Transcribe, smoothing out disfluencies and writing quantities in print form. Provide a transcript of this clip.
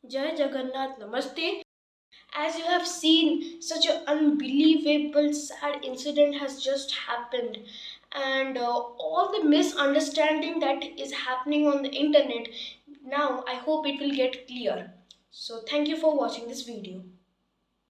Jai Jagannath, Namaste. As you have seen, such an unbelievable sad incident has just happened, and all the misunderstanding that is happening on the internet. Now, I hope it will get clear. So, thank you for watching this video.